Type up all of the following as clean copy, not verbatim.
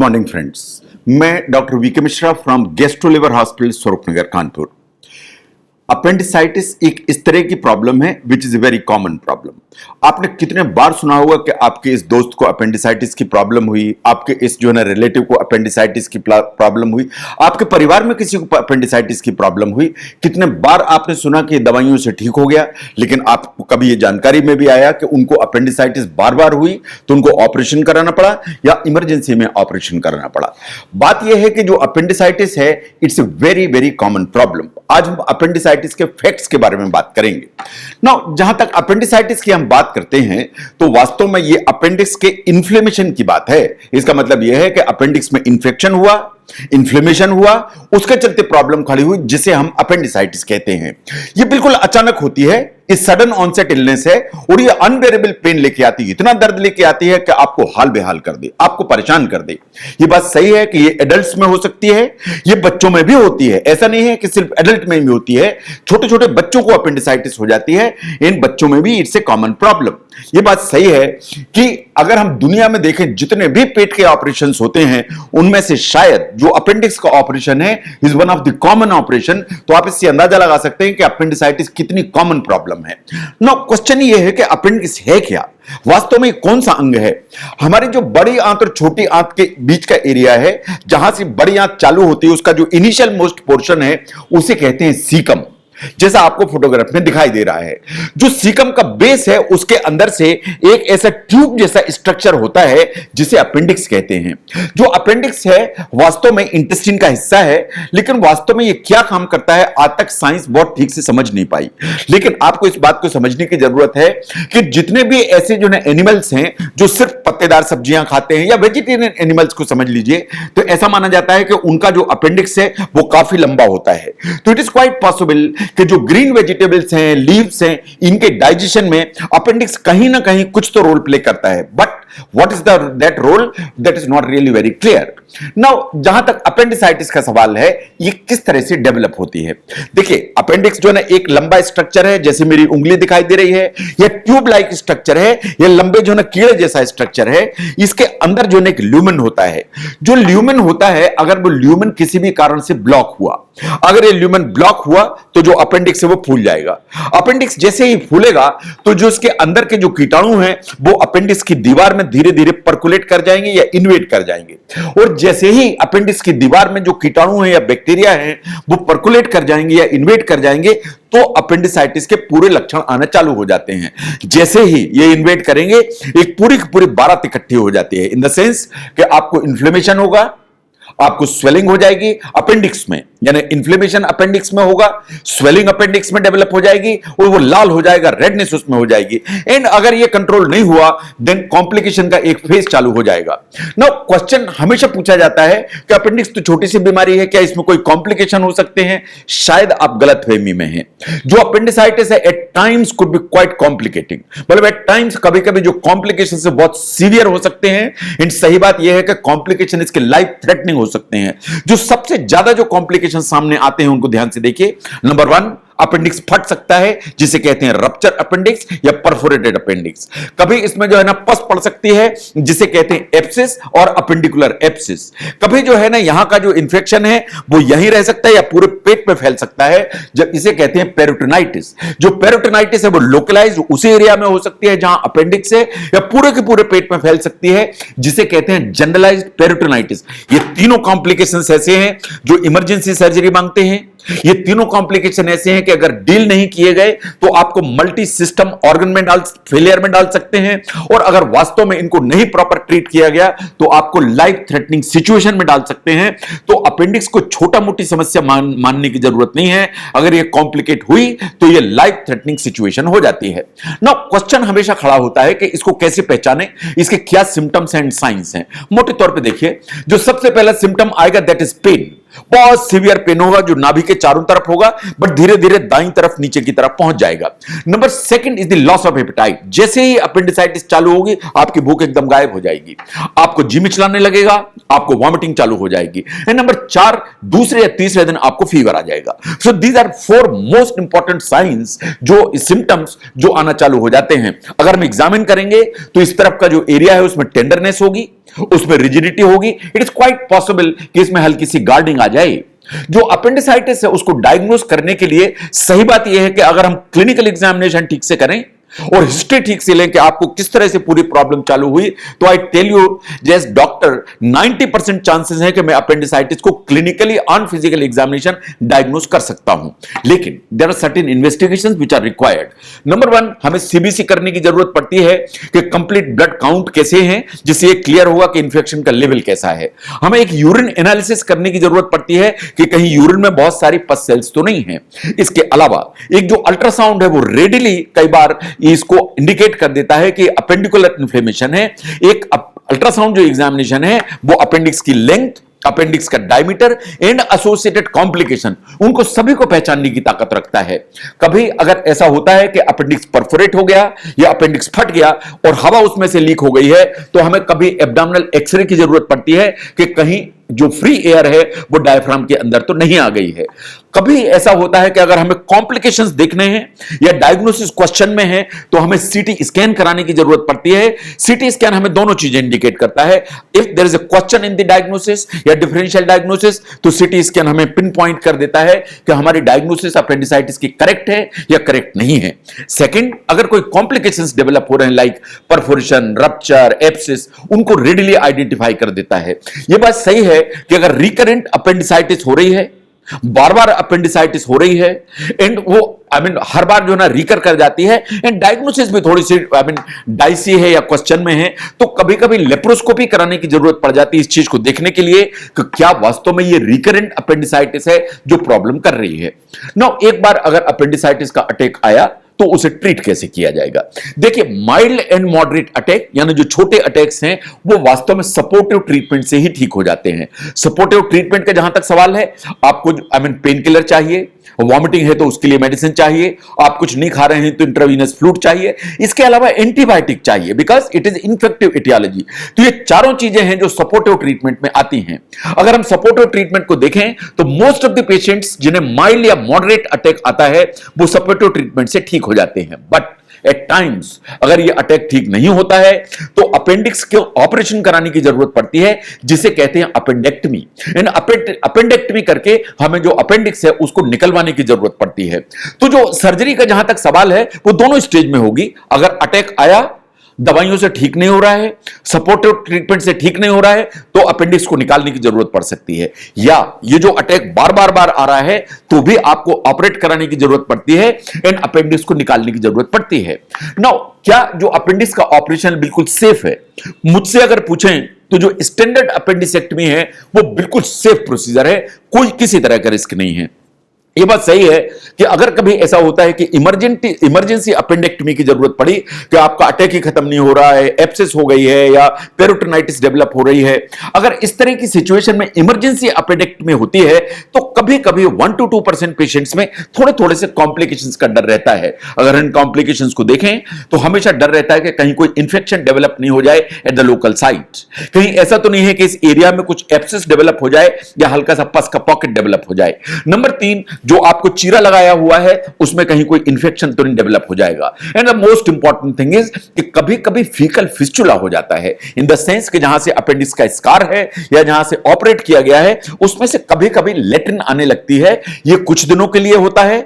Morning friends, मैं doctor VK Mishra from gastro liver hospital Swaroopnagar Kanpur. Appendicitis एक इस तरह की प्रॉब्लम है which is a very common problem. आपने कितने बार सुना होगा कि आपके इस दोस्त को अपेंडिसाइटिस की प्रॉब्लम हुई, आपके इस जो है ना रिलेटिव को अपेंडिसाइटिस की प्रॉब्लम हुई, आपके परिवार में किसी को अपेंडिसाइटिस की प्रॉब्लम हुई। कितने बार आपने सुना कि दवाइयों से ठीक हो गया, लेकिन आपको कभी ये जानकारी में भी आया कि उनको अपेंडिसाइटिस बार बार हुई तो उनको ऑपरेशन कराना पड़ा या इमरजेंसी में ऑपरेशन कराना पड़ा। बात यह है कि जो अपेंडिसाइटिस है it's a very very common problem. आज हम अपेंडिसाइटिस के फैक्ट्स के बारे में बात करेंगे। नाउ जहां तक अपेंडिसाइटिस की हम बात करते हैं तो वास्तव में ये अपेंडिक्स के इन्फ्लेमेशन की बात है। इसका मतलब यह है कि अपेंडिक्स में इंफेक्शन हुआ, इन्फ्लेमेशन हुआ, उसके चलते प्रॉब्लम खड़ी हुई जिसे हम अपेंडिसाइटिस कहते हैं। ये बिल्कुल अचानक होती है, इस सडन ऑनसेट इलनेस है और ये अनबेरेबल पेन लेके आती है, इतना दर्द लेके आती है कि आपको हाल बेहाल कर दे, आपको परेशान कर दे। ये बात सही है कि ये एडल्ट्स में हो सकती है, ये बच्चों में भी होती है। ऐसा नहीं है कि सिर्फ एडल्ट में ही होती है, छोटे छोटे बच्चों को अपेंडिसाइटिस हो जाती है, इन बच्चों में भी इट्स ए कॉमन प्रॉब्लम। ये बात सही है कि अगर हम दुनिया में देखें जितने भी पेट के ऑपरेशंस होते हैं उनमें से शायद जो अपेंडिक्स का ऑपरेशन है is one of the common operation. तो आप इससे अंदाजा लगा सकते हैं कि अपेंडिसाइटिस कितनी कॉमन प्रॉब्लम है। नो क्वेश्चन ये है कि अपेंडिक्स है क्या, वास्तव में कौन सा अंग है। हमारी जो बड़ी आंत और छोटी आंत के बीच का एरिया है, जहां से बड़ी आंत चालू होती है, उसका जो इनिशियल मोस्ट पोर्शन है उसे कहते हैं सीकम, जैसा आपको फोटोग्राफ में दिखाई दे रहा है। जो सीकम का बेस है उसके अंदर से एक ऐसा ट्यूब जैसा स्ट्रक्चर होता है जिसे अपेंडिक्स कहते हैं। जो अपेंडिक्स है वास्तव में इंटेस्टाइन का हिस्सा है, लेकिन वास्तव में ये क्या काम करता है आज तक साइंस बहुत ठीक से समझ नहीं पाई। लेकिन आपको इस बात को समझने की जरूरत है कि जितने भी ऐसे जो एनिमल्स हैं जो सिर्फ पत्तेदार सब्जियां खाते हैं या वेजिटेरियन एनिमल्स को समझ लीजिए, तो ऐसा माना जाता है कि उनका जो अपेंडिक्स है वो काफी लंबा होता है। तो इट इज क्वाइट पॉसिबल कि जो ग्रीन वेजिटेबल्स हैं, लीव्स हैं, इनके डाइजेशन में अपेंडिक्स कहीं ना कहीं कुछ तो रोल प्ले करता है, but what is that role, that is not really very clear. Now जहां तक अपेंडिसाइटिस का सवाल है, ये किस तरह से डेवलप होती है। देखिए, अपेंडिक्स जो है ना एक लंबा स्ट्रक्चर है, जैसे मेरी उंगली दिखाई दे रही है, यह ट्यूब लाइक स्ट्रक्चर है, यह लंबे जो है ना कीड़े जैसा स्ट्रक्चर है। इसके अंदर जो है एक ल्यूमेन होता है। जो ल्यूमेन होता है, अगर वो ल्यूमेन किसी भी कारण से ब्लॉक हुआ, अगर ये ल्यूमेन ब्लॉक हुआ तो जो अपेंडिक्स है वो फूल जाएगा। अपेंडिक्स जैसे ही फूलेगा तो जो इसके अंदर के जो कीटाणु हैं वो अपेंडिक्स की दीवार में धीरे धीरे पर्कुलेट कर जाएंगे या इन्वेट कर जाएंगे। और जैसे ही अपेंडिक्स की दीवार में जो कीटाणु हैं या बैक्टीरिया हैं वो पर्कुलेट कर जाएंगे या इन्वेट कर जाएंगे, तो अपेंडिसाइटिस के पूरे लक्षण आना चालू हो जाते हैं। जैसे ही ये इन्वेट करेंगे, एक पूरी की पूरी बारात इकट्ठी हो जाती है, इन द सेंस कि आपको इन्फ्लेमेशन होगा, आपको स्वेलिंग हो जाएगी अपेंडिक्स में, यानी इन्फ्लेमेशन अपेंडिक्स में होगा, स्वेलिंग अपेंडिक्स में डेवलप हो जाएगी और वो लाल हो जाएगा, रेडनेस उसमें हो जाएगी। एंड अगर ये कंट्रोल नहीं हुआ देन कॉम्प्लिकेशन का एक फेज चालू हो जाएगा। नाउ क्वेश्चन हमेशा पूछा जाता है कि अपेंडिक्स तो छोटी सी बीमारी है, क्या इसमें कोई कॉम्प्लिकेशन हो सकते हैं। शायद आप गलतफहमी में हैं। जो अपेंडिसाइटिस है at times could be quite complicating, मतलब एट टाइम्स कभी कभी जो कॉम्प्लिकेशन से बहुत सीवियर हो सकते हैं। एंड सही बात यह है कि कॉम्प्लिकेशन इसके लाइफ थ्रेटनिंग हो सकते हैं। जो सबसे ज्यादा जो कॉम्प्लिकेशन सामने आते हैं उनको ध्यान से देखिए। नंबर 1, अपेंडिक्स फट सकता है जिसे कहते हैं रप्चर अपेंडिक्स या परफोरेटेड अपेंडिक्स। कभी इसमें जो है ना पस पड़ सकती है जिसे कहते हैं एप्सिस और अपेंडिकुलर एप्सिस। कभी जो है ना यहां का जो इंफेक्शन है वो यहीं रह सकता है या पूरे पेट में फैल सकता है, जब इसे कहते हैं पेरिटोनाइटिस। जो पेरिटोनाइटिस है वो लोकलाइज उसी एरिया में हो सकती है जहां अपेंडिक्स है, या पूरे के पूरे पेट में फैल सकती है जिसे कहते हैं जनरलाइज्ड पेरिटोनाइटिस। ये तीनों कॉम्प्लिकेशंस ऐसे हैं जो इमरजेंसी सर्जरी मांगते हैं। ये तीनों कॉम्प्लिकेशन ऐसे हैं कि अगर डील नहीं किए गए तो आपको मल्टी सिस्टम ऑर्गन में फेलियर में डाल सकते हैं, और अगर वास्तव में इनको नहीं प्रॉपर ट्रीट किया गया तो आपको लाइफ थ्रेटनिंग सिचुएशन में डाल सकते हैं। तो अपेंडिक्स को छोटा मोटी समस्या मानने की जरूरत नहीं है। अगर ये कॉम्प्लिकेट हुई तो ये लाइफ थ्रेटनिंग सिचुएशन हो जाती है। नाउ क्वेश्चन हमेशा खड़ा होता है कि इसको कैसे पहचाने, इसके क्या सिम्टम्स एंड साइंस हैं। मोटे तौर पे देखिए, जो सबसे पहला सिम्टम आएगा दैट इज पेन। बहुत सीवियर पेन होगा जो नाभि के चारों तरफ होगा, बट धीरे धीरे दाईं तरफ नीचे की तरफ पहुंच जाएगा। Number 2 is the loss of appetite. जैसे ही अपेंडिसाइटिस चालू होगी आपकी भूख एकदम गायब हो जाएगी, आपको जी मिचलाने लगेगा, आपको वॉमिटिंग चालू हो जाएगी। एंड नंबर 4, दूसरे या तीसरे दिन आपको फीवर आ जाएगा। So these are 4 most important signs, जो सिम्टम्स जो आना चालू हो जाते हैं। अगर हम एग्जामिन करेंगे तो इस तरफ का जो एरिया है उसमें टेंडरनेस होगी, उसमें रिजिडिटी होगी, इट इज क्वाइट पॉसिबल कि इसमें हल्की सी गार्डिंग आ जाए। जो अपेंडिसाइटिस है उसको डायग्नोस करने के लिए सही बात यह है कि अगर हम क्लिनिकल एग्जामिनेशन ठीक से करें और हिस्ट्री ठीक से लें कि आपको किस तरह से पूरी प्रॉब्लम चालू हुई, तो I tell you as doctor 90% chances है कि मैं अपेंडिसाइटिस को clinically on physical examination diagnose कर सकता हूं। लेकिन there are certain investigations which are required. Number 1, हमें सीबीसी करने की जरूरत पड़ती है कि कंप्लीट ब्लड काउंट कैसे हैं, जिससे ये क्लियर होगा कि इंफेक्शन का लेवल कैसा है। हमें एक यूरिन एनालिसिस करने की जरूरत पड़ती है कि कहीं यूरिन में बहुत सारी पस सेल्स तो नहीं है। इसके अलावा एक जो अल्ट्रासाउंड है वो रेडिली कई बार इसको इंडिकेट कर देता है कि अपेंडिकुलर इन्फ्लेमेशन है। एक अल्ट्रासाउंड जो एग्जामिनेशन है वो अपेंडिक्स की लेंथ, अपेंडिक्स का डायमीटर एंड एसोसिएटेड कॉम्प्लिकेशन, उनको सभी को पहचानने की ताकत रखता है। कभी अगर ऐसा होता है कि अपेंडिक्स परफोरेट हो गया या अपेंडिक्स फट गया और हवा उसमें से लीक हो गई है, तो हमें कभी एब्डोमिनल एक्सरे की जरूरत पड़ती है कि कहीं जो फ्री एयर है वो डायफ्राम के अंदर तो नहीं आ गई है। कभी ऐसा होता है कि अगर हमें कॉम्प्लिकेशंस देखने हैं या डायग्नोसिस क्वेश्चन में है तो हमें सीटी स्कैन कराने की जरूरत पड़ती है। सीटी स्कैन हमें दोनों चीजें इंडिकेट करता है। If there is a question in the diagnosis या डिफरेंशियल डायग्नोसिस, तो सीटी स्कैन हमें पिन पॉइंट कर देता है कि हमारी डायग्नोसिस अपेंडिसाइटिस की करेक्ट है या करेक्ट नहीं है। सेकंड, अगर कोई कॉम्प्लिकेशंस डेवलप हो रहे हैं लाइक परफोरेशन, रप्चर, एब्सिस, उनको रेडिली आइडेंटिफाई कर देता है। यह बात सही है कि अगर रिकरेंट अपेंडिसाइटिस हो रही है, बार बार अपेंडिसाइटिस हो रही है एंड वो हर बार जो ना रिकर कर जाती है एंड डायग्नोसिस भी थोड़ी सी डाइसी है या क्वेश्चन में है, तो कभी कभी लेप्रोस्कोपी कराने की जरूरत पड़ जाती है इस चीज को देखने के लिए कि क्या वास्तव में ये रिकरेंट अपेंडिसाइटिस है जो प्रॉब्लम कर रही है। नाउ एक बार अगर अपेंडिसाइटिस का अटैक आया तो उसे ट्रीट कैसे किया जाएगा। देखिए, माइल्ड एंड मॉडरेट अटैक यानी जो छोटे अटैक्स हैं वो वास्तव में सपोर्टिव ट्रीटमेंट से ही ठीक हो जाते हैं। सपोर्टिव ट्रीटमेंट का जहां तक सवाल है, आपको पेन किलर चाहिए, वॉमिटिंग है तो उसके लिए मेडिसिन चाहिए, आप कुछ नहीं खा रहे हैं तो इंट्रावीनस फ्लूइड चाहिए, इसके अलावा एंटीबायोटिक चाहिए because it is infective aetiology. तो ये चारों चीजें हैं जो सपोर्टिव ट्रीटमेंट में आती हैं। अगर हम सपोर्टिव ट्रीटमेंट को देखें तो मोस्ट ऑफ द पेशेंट्स जिन्हें माइल्ड या मॉडरेट अटैक आता है वो सपोर्टिव ट्रीटमेंट से ठीक हो जाते हैं। बट एट टाइम्स अगर ये अटैक ठीक नहीं होता है तो अपेंडिक्स के ऑपरेशन कराने की जरूरत पड़ती है, जिसे कहते हैं अपेंडेक्टमी। इन अपेंडेक्टमी करके हमें जो अपेंडिक्स है उसको निकलवाने की जरूरत पड़ती है। तो जो सर्जरी का जहां तक सवाल है वो दोनों स्टेज में होगी। अगर अटैक आया, दवाइयों से ठीक नहीं हो रहा है, सपोर्टिव ट्रीटमेंट से ठीक नहीं हो रहा है, तो अपेंडिक्स को निकालने की जरूरत पड़ सकती है। या ये जो अटैक बार बार आ रहा है तो भी आपको ऑपरेट कराने की जरूरत पड़ती है एंड अपेंडिक्स को निकालने की जरूरत पड़ती है। नाउ क्या जो अपेंडिक्स का ऑपरेशन बिल्कुल सेफ है? मुझसे अगर पूछें तो जो स्टैंडर्ड अपेंडिसेक्टमी है वो बिल्कुल सेफ प्रोसीजर है, कोई किसी तरह का रिस्क नहीं है। ये बात सही है कि अगर कभी ऐसा होता है कि इमरजेंसी अपेंडेक्टमी की जरूरत पड़ी कि आपका अटैक ही खत्म नहीं हो रहा है, एब्सेस हो गई है या पेरिटोनाइटिस डेवलप हो रही है, अगर इस तरह की सिचुएशन में इमरजेंसी अपेंडेक्टमी होती है तो कभी कभी 1 to 2% पेशेंट्स में थोड़े से कॉम्प्लिकेशंस का डर रहता है। अगर इन कॉम्प्लिकेशंस को देखें तो हमेशा डर रहता है कि कहीं कोई इंफेक्शन डेवलप नहीं हो जाए एट द लोकल साइट, कहीं ऐसा तो नहीं है कि इस एरिया में कुछ एब्सेस डेवलप हो जाए या हल्का सा पस का पॉकेट डेवलप हो जाए। नंबर 3, जो आपको चीरा लगाया हुआ है उसमें कहीं कोई इंफेक्शन तो नहीं डेवलप हो जाएगा। And the most important thing is कि कभी कभी फीकल फिस्टुला हो जाता है, इन द सेंस कि जहां से अपेंडिक्स का स्कार है या जहां से ऑपरेट किया गया है उसमें से कभी कभी लेट्रिन आने लगती है। ये कुछ दिनों के लिए होता है,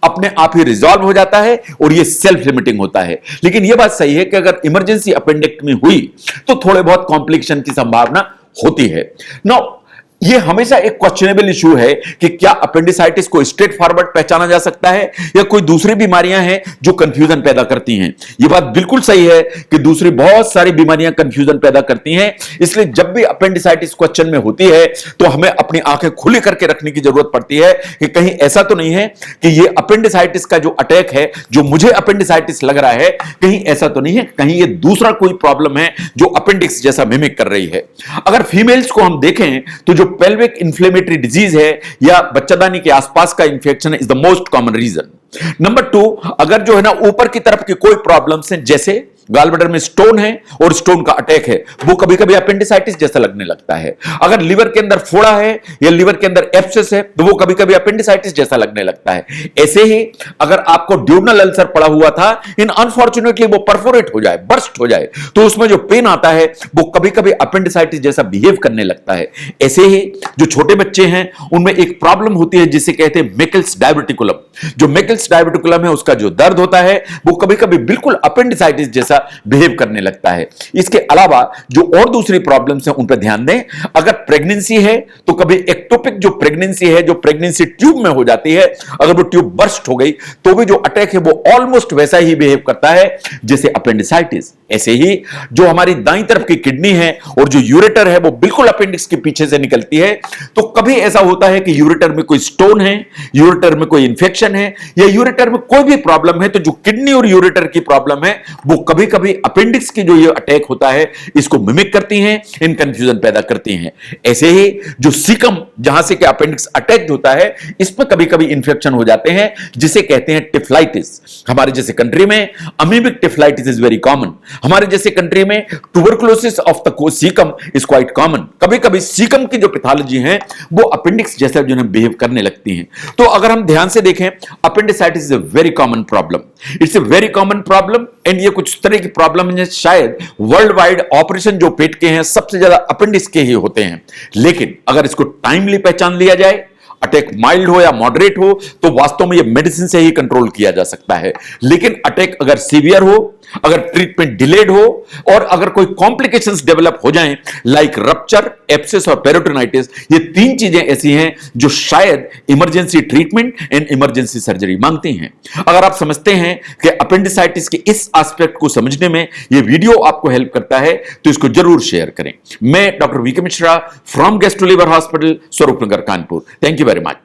अपने आप ही रिजॉल्व हो जाता है और ये सेल्फ लिमिटिंग होता है। लेकिन यह बात सही है कि अगर इमरजेंसी अपेंडेक्टमी हुई तो थोड़े बहुत कॉम्प्लिकेशन की संभावना होती है। नाउ ये हमेशा एक क्वेश्चनेबल इशू है कि क्या अपेंडिसाइटिस को स्ट्रेट फॉरवर्ड पहचाना जा सकता है या कोई दूसरी बीमारियां हैं जो कंफ्यूजन पैदा करती हैं। ये बात बिल्कुल सही है कि दूसरी बहुत सारी बीमारियां कंफ्यूजन पैदा करती हैं, इसलिए जब भी अपेंडिसाइटिस क्वेश्चन में होती है तो हमें अपनी आंखें खुली करके रखने की जरूरत पड़ती है कि कहीं ऐसा तो नहीं है कि ये अपेंडिसाइटिस का जो अटैक है, जो मुझे अपेंडिसाइटिस लग रहा है, कहीं ऐसा तो नहीं है, कहीं ये दूसरा कोई प्रॉब्लम है जो अपेंडिक्स जैसा मिमिक कर रही है। अगर फीमेल्स को हम देखें तो जो पेल्विक इन्फ्लेमेटरी डिजीज है या बच्चादानी के आसपास का infection is the most common reason. Number 2, अगर जो है ना ऊपर की तरफ की कोई प्रॉब्लम्स हैं जैसे गॉल ब्लैडर में स्टोन है और स्टोन का अटैक है, वो कभी कभी अपेंडिसाइटिस जैसा लगने लगता है। अगर लिवर के अंदर फोड़ा है या लिवर के अंदर एब्सेस है तो वो कभी कभी अपेंडिसाइटिस जैसा लगने लगता है। ऐसे ही अगर आपको ड्यूरनल अल्सर पड़ा हुआ था, इन अनफॉर्चुनेटली वो परफोरेट हो जाए, बर्स्ट हो जाए, तो उसमें जो पेन आता है वो कभी कभी अपेंडिसाइटिस जैसा बिहेव करने लगता है। ऐसे ही जो छोटे बच्चे हैं उनमें एक प्रॉब्लम होती है जिसे कहते हैं मेकल्स डायबिटिकुलम। जो मेकल्स डायबिटिकुलम है उसका जो दर्द होता है वो कभी कभी बिल्कुल अपेंडिसाइटिस जैसा बिहेव करने लगता है। इसके अलावा जो और दूसरी प्रॉब्लम्स हैं उन पर ध्यान दें। अगर प्रेगनेंसी है तो कभी एक्टोपिक जो प्रेगनेंसी है, जो प्रेगनेंसी ट्यूब में हो जाती है, अगर वो ट्यूब बर्स्ट हो गई तो भी जो अटैक है वो ऑलमोस्ट वैसा ही बिहेव करता है जैसे अपेंडिसाइटिस। ऐसे ही जो हमारी दाईं तरफ की किडनी है और जो यूरेटर है वो बिल्कुल अपेंडिक्स के पीछे से निकलती है, तो कभी ऐसा होता है कि यूरेटर में कोई स्टोन है, यूरेटर में कोई इंफेक्शन है या यूरेटर में कोई भी प्रॉब्लम है, तो जो किडनी और यूरेटर की प्रॉब्लम है वो कभी कभी अपेंडिक्स की जो ये अटैक होता है इसको मिमिक करती हैं, इन कंफ्यूजन पैदा करती हैं। ऐसे ही जो सीकम जहां से कि अपेंडिक्स अटैक होता है इसमें कभी कभी इंफेक्शन हो जाते हैं जिसे कहते हैं टिफलाइटिस। हमारे जैसे कंट्री में अमीबिक टिफलाइटिस इज वेरी कॉमन। हमारे जैसे कंट्री में tuberculosis of the caecum is quite common. कभी कभी सीकम की जो पैथोलॉजी है वो अपेंडिक्स जैसा जो है बिहेव करने लगती हैं। तो अगर हम ध्यान से देखें, appendicitis is a very common problem, it's a very common problem. And ये कुछ तरह की प्रॉब्लम है, शायद वर्ल्ड वाइड ऑपरेशन जो पेट के हैं सबसे ज्यादा अपेंडिक्स के ही होते हैं। लेकिन अगर इसको टाइमली पहचान लिया जाए, अटैक माइल्ड हो या मॉडरेट हो, तो वास्तव में ये मेडिसिन से ही कंट्रोल किया जा सकता है। लेकिन अटैक अगर सीवियर हो, अगर ट्रीटमेंट डिलेड हो और अगर कोई कॉम्प्लिकेशंस डेवलप हो जाएं लाइक रप्चर, एब्सेस और पेरिटोनाइटिस, ये तीन चीजें ऐसी हैं जो शायद emergency treatment and emergency surgery मांगती हैं। अगर आप समझते हैं कि अपेंडिसाइटिस के इस एस्पेक्ट को समझने में ये वीडियो आपको हेल्प करता है तो इसको जरूर शेयर करें। मैं doctor VK Mishra from gastro liver hospital, Swaroopnagar, Kanpur. Thank you very much.